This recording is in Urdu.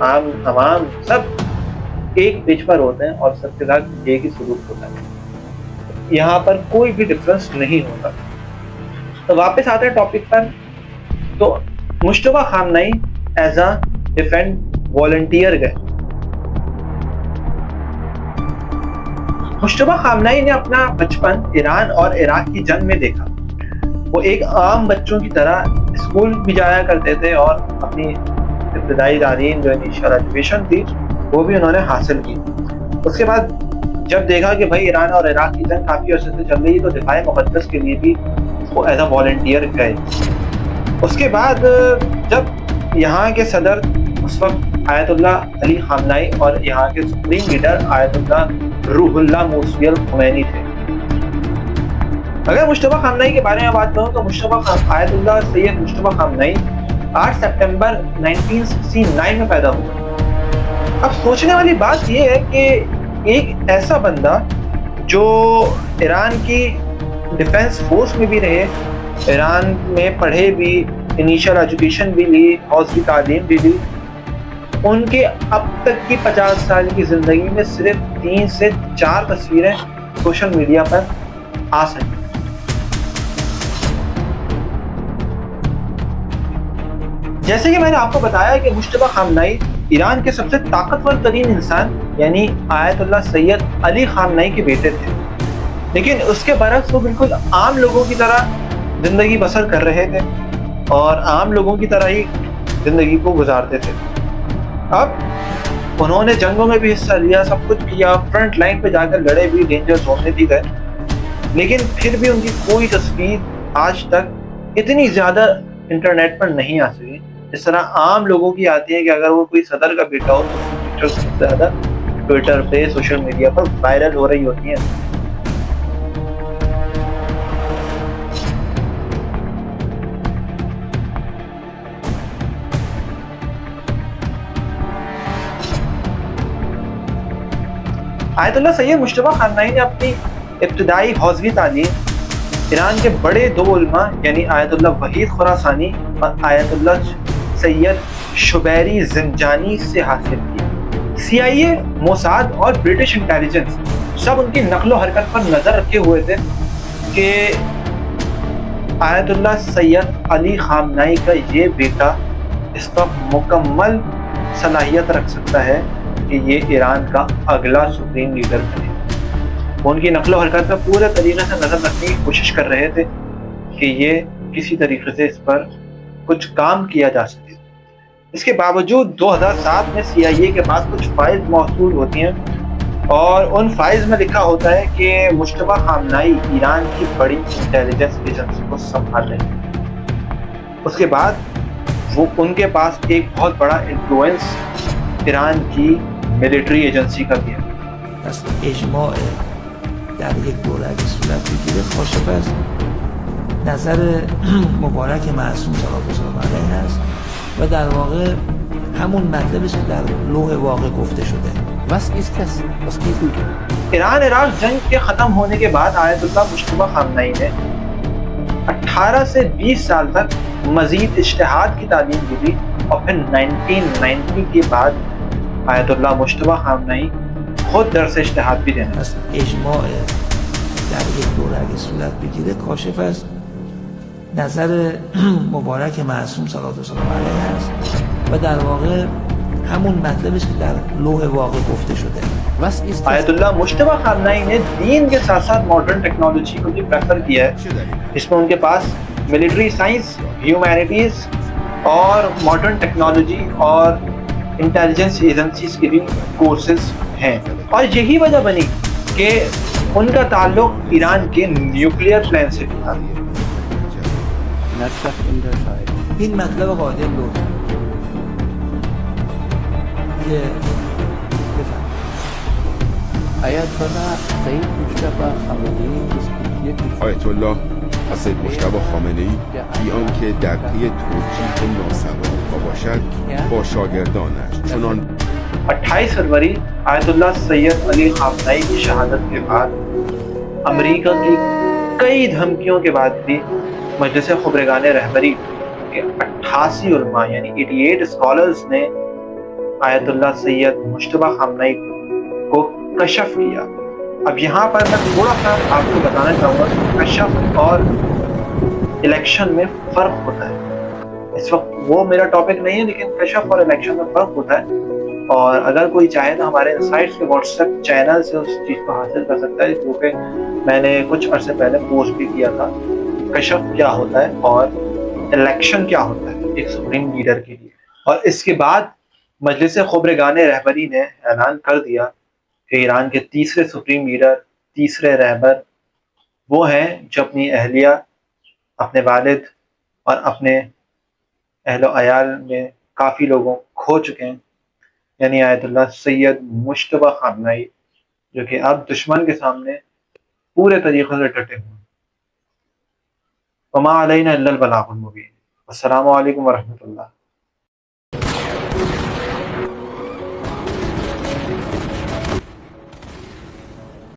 عام عوام سب ایک پیج پر ہوتے ہیں اور سب کے ساتھ ایک ہی سلوک ہوتا ہے. یہاں پر کوئی بھی ڈفرنس نہیں ہوتا. تو واپس آتے ہیں ٹاپک پر. تو مشتبہ خامنئی ایز اے ڈیفینس والنٹیئر گئے. مشتبہ خامنئی نے اپنا بچپن ایران اور عراق کی جنگ میں دیکھا. وہ ایک عام بچوں کی طرح اسکول بھی جایا کرتے تھے اور اپنی ابتدائی تعلیم جو انیشل ایجوکیشن تھی وہ بھی انہوں نے حاصل کی. اس کے بعد جب دیکھا کہ بھائی ایران اور عراق کی جنگ کافی عرصے سے چل رہی تو دفاع مقدس کے لیے بھی وہ ایز اے والنٹیئر گئے. اس کے بعد جب یہاں کے صدر اس وقت آیت اللہ علی خامنئی اور یہاں کے سپریم لیڈر آیت اللہ روح اللہ موسوی الخمینی تھے. اگر مشتبہ خامنئی کے بارے میں بات کروں تو آیت اللہ سید مشتبہ خامنئی 8 سپٹمبر 1969 میں پیدا ہوا. اب سوچنے والی بات یہ ہے کہ ایک ایسا بندہ جو ایران کی ڈیفنس فورس میں بھی رہے, ایران میں پڑھے بھی, انیشل ایجوکیشن بھی لی, ہاؤس کی تعلیم بھی لی, ان کے اب تک کی 50 سال کی زندگی میں صرف 3 سے 4 تصویریں سوشل میڈیا پر آ سکیں. جیسے کہ میں نے آپ کو بتایا کہ مشتبہ خامنئی ایران کے سب سے طاقتور ترین انسان یعنی آیت اللہ سید علی خامنئی کے بیٹے تھے, لیکن اس کے برعکس وہ بالکل عام لوگوں کی طرح زندگی بسر کر رہے تھے اور عام لوگوں کی طرح ہی زندگی کو گزارتے تھے. اب انہوں نے جنگوں میں بھی حصہ لیا, سب کچھ کیا, فرنٹ لائن پہ جا کر لڑے بھی, ڈینجر زون میں بھی گئے, لیکن پھر بھی ان کی کوئی تصویر آج تک اتنی زیادہ انٹرنیٹ پر نہیں آ سکی اس طرح عام لوگوں کی آتی ہے کہ اگر وہ کوئی صدر کا بیٹا ہو تو پکچر سب سے زیادہ ٹویٹر پہ, سوشل میڈیا پر وائرل ہو رہی ہوتی ہیں. آیت اللہ سید مشتبہ خامنئی نے اپنی ابتدائی حوزوی تعلیم ایران کے بڑے 2 علماء یعنی آیت اللہ وحید خراسانی اور آیت اللہ سید شبیری زنجانی سے حاصل کی. CIA, موساد اور برٹش انٹیلیجنس سب ان کی نقل و حرکت پر نظر رکھے ہوئے تھے کہ آیت اللہ سید علی خامنئی کا یہ بیٹا اس وقت مکمل صلاحیت رکھ سکتا ہے کہ یہ ایران کا اگلا سپریم لیڈر بنے. وہ ان کی نقل و حرکت پر پورے طریقے سے نظر رکھنے کی کوشش کر رہے تھے کہ یہ کسی طریقے سے اس پر کچھ کام کیا جا سکے. اس کے باوجود 2007 میں CIA کے پاس کچھ فائل موصول ہوتی ہیں اور ان فائلز میں لکھا ہوتا ہے کہ مشتبہ خامنئی ایران کی بڑی انٹیلیجنس ایجنسی کو سنبھال رہے ہیں. اس کے بعد وہ ان کے پاس ایک بہت بڑا انفلوئنس ایران کی ملٹری ایجنسی کا بھی ہے. پس اجماع در یک دوره اگه صورت بگیره کاشف از نظر مبارک معصوم صلی الله علیه و آله هست و در واقع همون مطلبی که در لوح واقع گفته شده. Was ist das? Was geht denn? Iran Iraq جنگ کے ختم ہونے کے بعد آیت اللہ مشتبہ خامنئی نے 18 سے 20 سال تک مزید اجتہاد کی تعلیم دی اور پھر 1990 کے بعد آیت اللہ مشتبہ خامنئی خود درس اجتہاد بھی دینا. پس اجماع در یک دوره اگه صورت بگیره کاشف از نظر مبارک معصوم صلی الله علیه هست و در واقع همون مطلبی که در لوح واقع گفته شده. Was ist das? آیت اللہ مشتبہ خامنئی نے دین کے ساتھ ساتھ ماڈرن ٹیکنالوجی کو بھی پریفر کیا ہے. اس میں ان کے پاس ملٹری سائنس, ہیومینٹیز اور ماڈرن ٹیکنالوجی اور انٹیلیجنس ایجنسیز کے بھی کورسز ہیں, اور یہی وجہ بنی کہ ان کا تعلق ایران کے نیوکلیئر پلان سے بھی تھا. این مطلب قاعده لوح که بفهم آیت الله سید مشتبه خامنه‌ای است. آیت الله سید مشتبه خامنه‌ای بیان که در پی توجیه ناسوارها باشد با شاگردانش چنان 28 فروری آیت اللہ سید علی خامنئی کی شہادت کے بعد امریکہ کی کئی دھمکیوں کے بعد بھی مجلس خبرگان رہبری کے 88 علماء یعنی 88 اسکالرز نے آیت اللہ سید مجتبیٰ خامنہ ای کو کشف کیا۔ اب یہاں پر میں تھوڑا سا آپ کو بتانا چاہوں گا کہ کشف اور الیکشن میں فرق ہوتا ہے۔ اس وقت وہ میرا ٹاپک نہیں ہے، لیکن کشف اور الیکشن میں فرق ہوتا ہے، اور اگر کوئی چاہے تو ہمارے انسائٹس کے واٹس ایپ چینل سے اس چیز کو حاصل کر سکتا ہے، کیونکہ میں نے کچھ عرصے پہلے پوسٹ بھی کیا تھا کشف کیا ہوتا ہے اور الیکشن کیا ہوتا ہے ایک سپریم لیڈر کے لیے۔ اور اس کے بعد مجلس خبرگان رہبری نے اعلان کر دیا کہ ایران کے تیسرے سپریم لیڈر، تیسرے رہبر وہ ہیں جو اپنی اہلیہ، اپنے والد اور اپنے اہل و عیال میں کافی لوگوں کھو چکے ہیں، یعنی آیت اللہ سید مجتبیٰ خامنہ ای، جو کہ اب دشمن کے سامنے پورے طریقے سے ڈٹے ہوئے۔ وما علینا الا البلاغ المبین۔ السلام علیکم ورحمۃ اللہ۔